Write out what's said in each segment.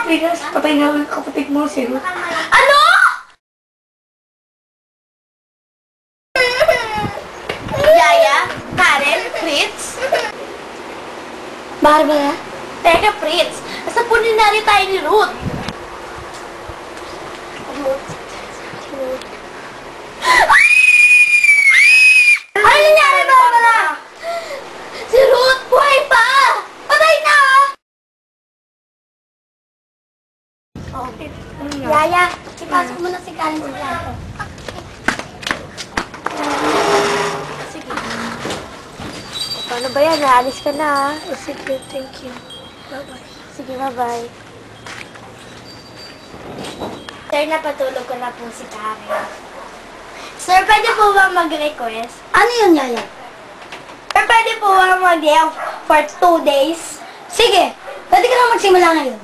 Pilipinas. Patay na yung kapatid mo, si Ruth. Ano? Yaya? Karen? Fritz? Barbara? Teka, Fritz. Nasa puninari tayo ni Ruth. Ano nangyari, Barbara? Si Ruth, buhay pa! Patay na! Oh, Yaya, ipasok mo na si Karen sa kwarto. Sige. paano ba yan? Naalis ka na, ha? Sige, thank you. Bye-bye. Sige, bye-bye. Sir, napatulog ko na po si Karen. Sir, pwede po ba mag-request? Ano yun, Yaya? Sir, pwede po ba mag-day off for 2 days? Sige, pwede ka na magsimula ngayon.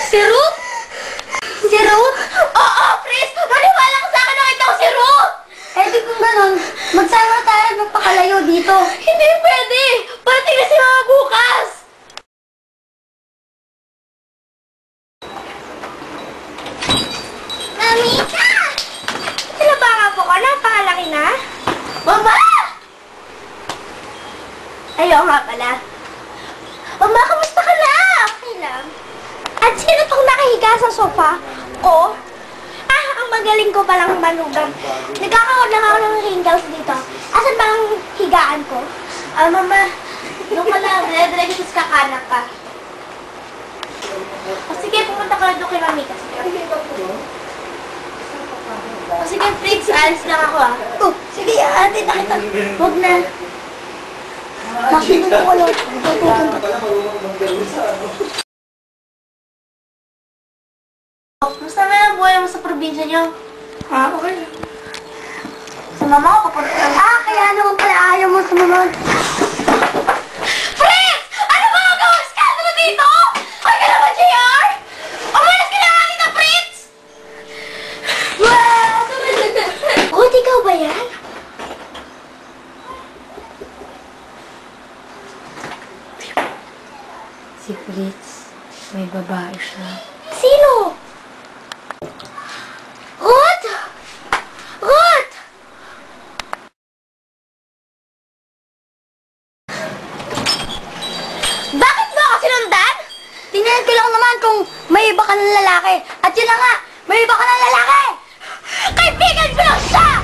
Si Ruth? Si Ruth? Oo, Chris! Maniwala ka sa akin, nakita ko si Ruth! Eh, di kung ganun, magsama tayo at magpakalayo dito. Hindi pwede! Parating na si Mama bukas! Mamika! Sinabangan po ka, napakalaki na. Mama! Ayaw nga pala. Mama, kamusta ka na? Okay lang. At sino tong nakahiga sa sofa? Ko? Ah, ang magaling ko palang manugang. Nagkakaroon lang ako ng wrinkles dito. Asan ba ang higaan ko? Ah, Mama, doon ka lang. Dire-diretso sa kakanak ka. O sige, pumunta ka lang doon kay Mami. O sige, Fritz, alis lang ako ah. Oh, sige, ate, nakita. Huwag na. Makikita ko lang. Musta na ang buhay mo sa probinsya niyo? Ah, okay lang. Sa mama ko, papunta ka. Ah, kaya naman pala ayaw mo sumunod. Fritz! Ano ba ang gawang skandalo dito? Ay ka naman, JR! Umalas ka na nga dito, Fritz! Wow! Ruth, ikaw ba yan? Si Fritz, may babae siya. Sino? Ruth! Ruth! Bakit mo ako sinundan? Tingnan ko lang naman kung may iba ka ng lalaki. At yun na nga, may iba ka ng lalaki! Kaibigan ko lang siya!